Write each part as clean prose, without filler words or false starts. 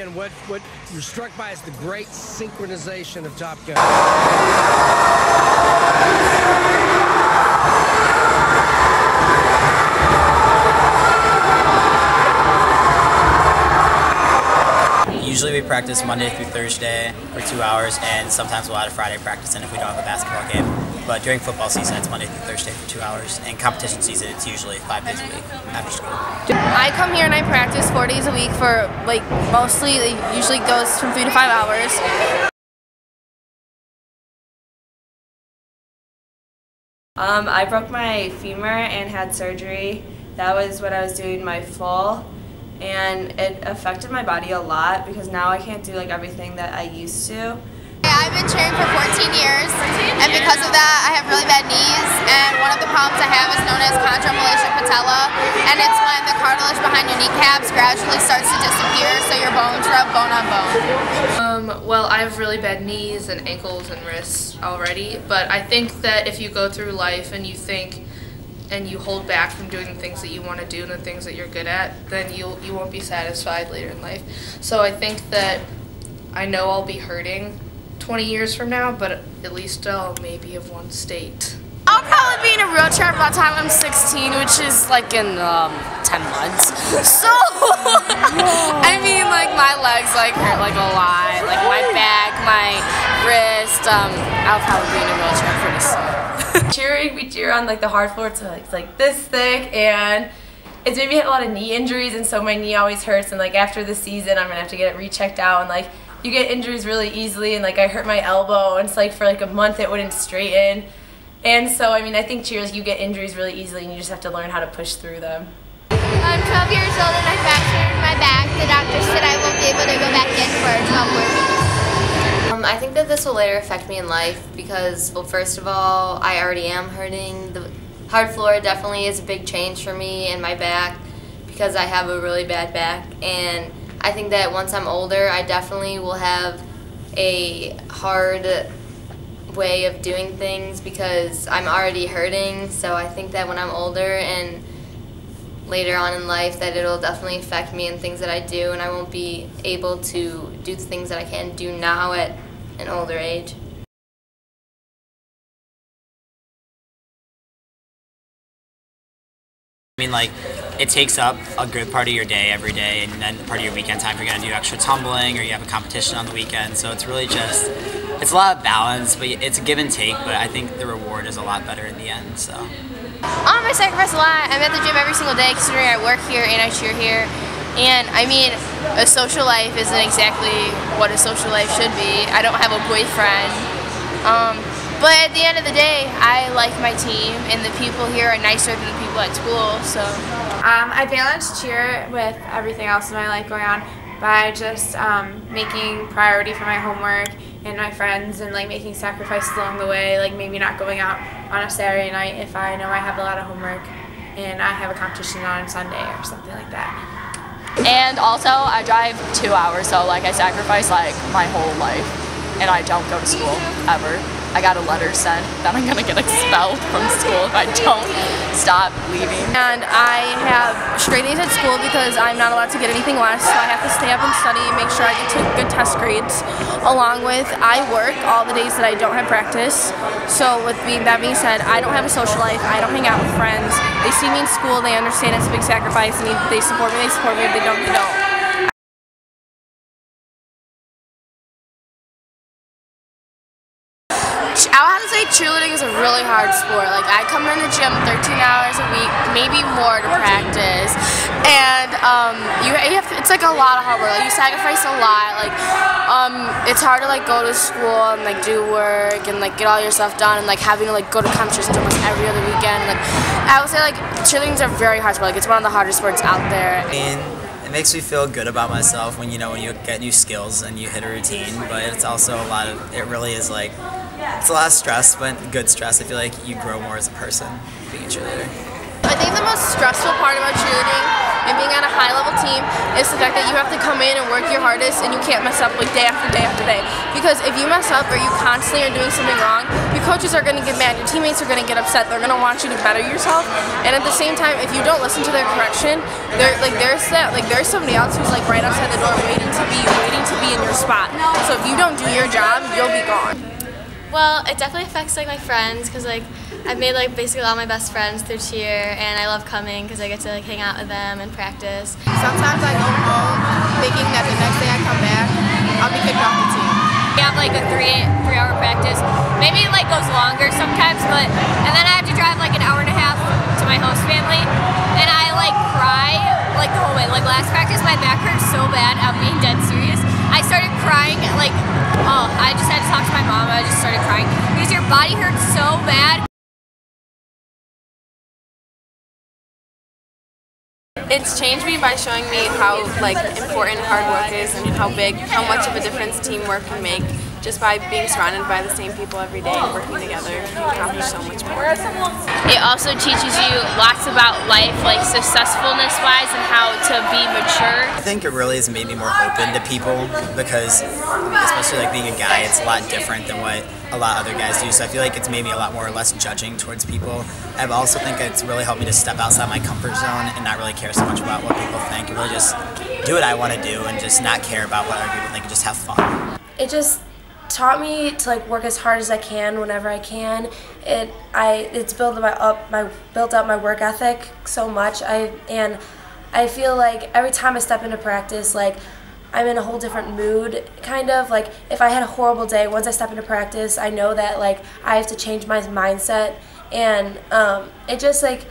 again, what you're struck by is the great synchronization of Top Gun. Usually we practice Monday through Thursday for 2 hours, and sometimes we'll add a Friday practice in if we don't have a basketball game. But during football season, it's Monday through Thursday for 2 hours, and competition season, it's usually 5 days a week after school. I come here and I practice 4 days a week for, like, mostly, it usually goes from 3 to 5 hours. I broke my femur and had surgery. That was when I was doing my fall. And it affected my body a lot because now I can't do like everything that I used to. I've been cheering for 14 years, and because of that I have really bad knees, and one of the problems I have is known as chondromalacia patella, and it's when the cartilage behind your kneecaps gradually starts to disappear, so your bones rub bone on bone. Well, I have really bad knees and ankles and wrists already, but I think that if you go through life and you think and you hold back from doing the things that you want to do and the things that you're good at, then you won't be satisfied later in life. So I think that I know I'll be hurting 20 years from now, but at least I'll maybe have won state. I'll probably be in a wheelchair by the time I'm 16, which is like in 10 months. So, I mean, like my legs like hurt like a lot, like my back, my wrist. I'll probably be in a wheelchair pretty soon. Cheering, we cheer on like the hard floor, so it's like this thick, and it's made me have a lot of knee injuries, and so my knee always hurts. And like after the season, I'm gonna have to get it rechecked out. And like you get injuries really easily, and like I hurt my elbow, and it's like for like a month it wouldn't straighten. And so I mean, I think cheers, you get injuries really easily, and you just have to learn how to push through them. I'm 12 years old and I fractured my back. The doctor said I won't be able to go back in for 12 more weeks. I think that this will later affect me in life because, well, first of all, I already am hurting. The hard floor definitely is a big change for me and my back because I have a really bad back. And I think that once I'm older, I definitely will have a hard way of doing things because I'm already hurting. So I think that when I'm older and later on in life that it'll definitely affect me in things that I do, and I won't be able to do the things that I can do now at an older age. I mean, like, it takes up a good part of your day every day, and then part of your weekend time you're going to do extra tumbling or you have a competition on the weekend, so it's really just, it's a lot of balance, but it's a give and take, but I think the reward is a lot better in the end, so. I sacrifice a lot. I'm at the gym every single day considering I work here and I cheer here. And I mean, a social life isn't exactly what a social life should be. I don't have a boyfriend. But at the end of the day, I like my team and the people here are nicer than the people at school, so. I balance cheer with everything else in my life going on by just making priority for my homework and my friends, and like making sacrifices along the way, like maybe not going out on a Saturday night if I know I have a lot of homework and I have a competition on Sunday or something like that. And also I drive 2 hours, so like I sacrifice like my whole life and I don't go to school ever. I got a letter sent that I'm gonna get expelled from school if I don't stop leaving. And I have straight A's at school because I'm not allowed to get anything less, so I have to stay up and study and make sure I get good test grades. Along with, I work all the days that I don't have practice. So with that being said, I don't have a social life, I don't hang out with friends. They see me in school, they understand it's a big sacrifice, and they support me, if they don't, they don't. I would have to say cheerleading is a really hard sport. Like, I come in the gym 13 hours a week, maybe more to practice, and it's like a lot of hard work. Like, you sacrifice a lot. Like, it's hard to like go to school and like do work and like get all your stuff done, and like having to like go to competitions almost every other weekend. Like, I would say like cheerleading is a very hard sport. Like, it's one of the hardest sports out there. It makes me feel good about myself when you get new skills and you hit a routine, but it's also a lot of, it really is like, it's a lot of stress, but good stress. I feel like you grow more as a person being a cheerleader. I think the most stressful part about cheerleading, in being on a high-level team is the fact that you have to come in and work your hardest, and you can't mess up like day after day after day. Because if you mess up or you constantly are doing something wrong, your coaches are going to get mad, your teammates are going to get upset, they're going to want you to better yourself. And at the same time, if you don't listen to their correction, there's somebody else who's like right outside the door waiting to be in your spot. So if you don't do your job, you'll be gone. Well, it definitely affects like my friends because like I've made like basically all my best friends through cheer, and I love coming because I get to like hang out with them and practice. Sometimes I go home thinking that the next day I come back, I'll be kicked off the team. We have like a three-hour practice. Maybe it like goes longer sometimes, and then I have to drive like an hour and a half to my host family, and I like cry like the whole way. Like last practice, my back hurt so bad. I'm being dead serious. I started crying like, oh, I just had to talk to my mom. I just started crying because your body hurts so bad. It's changed me by showing me how important hard work is and how much of a difference teamwork can make. Just by being surrounded by the same people every day and working together, you can accomplish so much more. It also teaches you lots about life, like successfulness-wise and how to be mature. I think it really has made me more open to people because, especially like being a guy, it's a lot different than what a lot of other guys do. So I feel like it's made me a lot more or less judging towards people. I also think it's really helped me to step outside my comfort zone and not really care so much about what people think. And really just do what I want to do and just not care about what other people think and just have fun. It just taught me to like work as hard as I can whenever I can. It's built up my work ethic so much. And I feel like every time I step into practice, like I'm in a whole different mood, kind of. Like if I had a horrible day, once I step into practice, I know that like I have to change my mindset, and it just like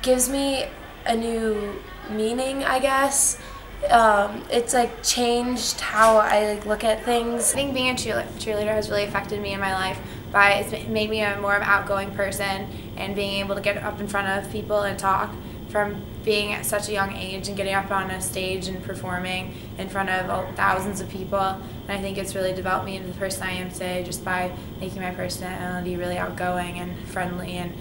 gives me a new meaning, I guess. It's like changed how I like look at things. I think being a cheerleader has really affected me in my life. It's made me a more outgoing person, and being able to get up in front of people and talk from being at such a young age and getting up on a stage and performing in front of thousands of people. And I think it's really developed me into the person I am today just by making my personality really outgoing and friendly and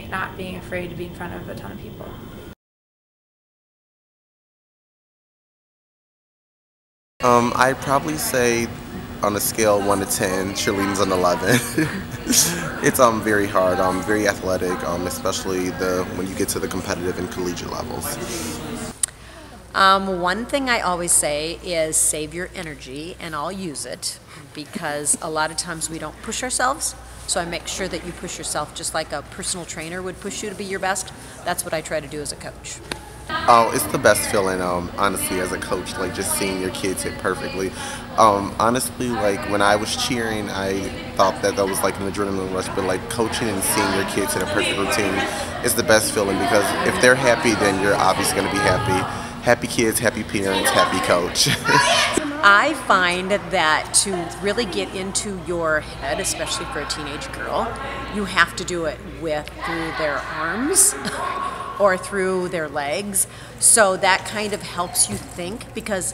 not being afraid to be in front of a ton of people. I'd probably say on a scale 1 to 10, cheerleading's an 11. It's very hard, very athletic, especially when you get to the competitive and collegiate levels. One thing I always say is save your energy, and I'll use it because a lot of times we don't push ourselves. So I make sure that you push yourself just like a personal trainer would push you to be your best. That's what I try to do as a coach. Oh, it's the best feeling, honestly, as a coach, like just seeing your kids hit perfectly. Honestly, like when I was cheering, I thought that was like an adrenaline rush, but like coaching and seeing your kids hit a perfect routine is the best feeling because if they're happy, then you're obviously going to be happy. Happy kids, happy parents, happy coach. I find that to really get into your head, especially for a teenage girl, you have to do it through their arms or through their legs. So that kind of helps you think, because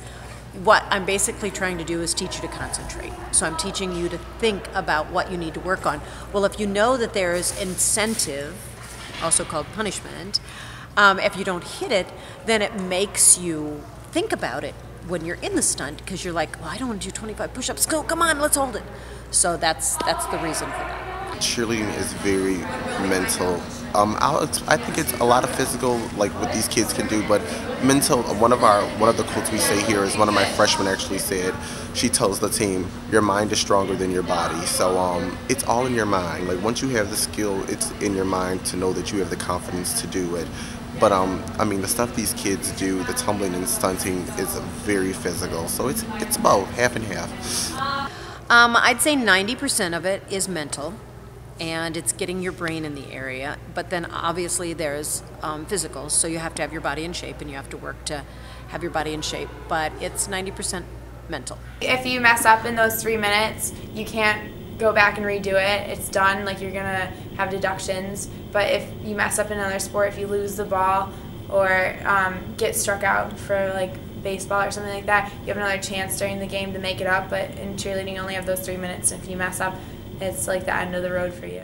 what I'm basically trying to do is teach you to concentrate. So I'm teaching you to think about what you need to work on. Well, if you know that there is incentive, also called punishment, if you don't hit it, then it makes you think about it when you're in the stunt, because you're like, well, I don't want to do 25 push-ups. Go, come on, let's hold it. So that's the reason for that. Cheerleading is very mental. I think it's a lot of physical, like what these kids can do, but mental. One of the quotes we say here is one of my freshmen actually said. She tells the team, "Your mind is stronger than your body." So it's all in your mind. Like once you have the skill, it's in your mind to know that you have the confidence to do it. But I mean, the stuff these kids do, the tumbling and stunting, is very physical. So it's about half and half. I'd say 90% of it is mental, and it's getting your brain in the area. But then obviously there's physical, so you have to have your body in shape, and you have to work to have your body in shape. But it's 90% mental. If you mess up in those 3 minutes, you can't go back and redo it. It's done. Like, you're gonna have deductions. But if you mess up in another sport, if you lose the ball or get struck out for like baseball or something like that, you have another chance during the game to make it up. But in cheerleading, you only have those 3 minutes. If you mess up, it's like the end of the road for you.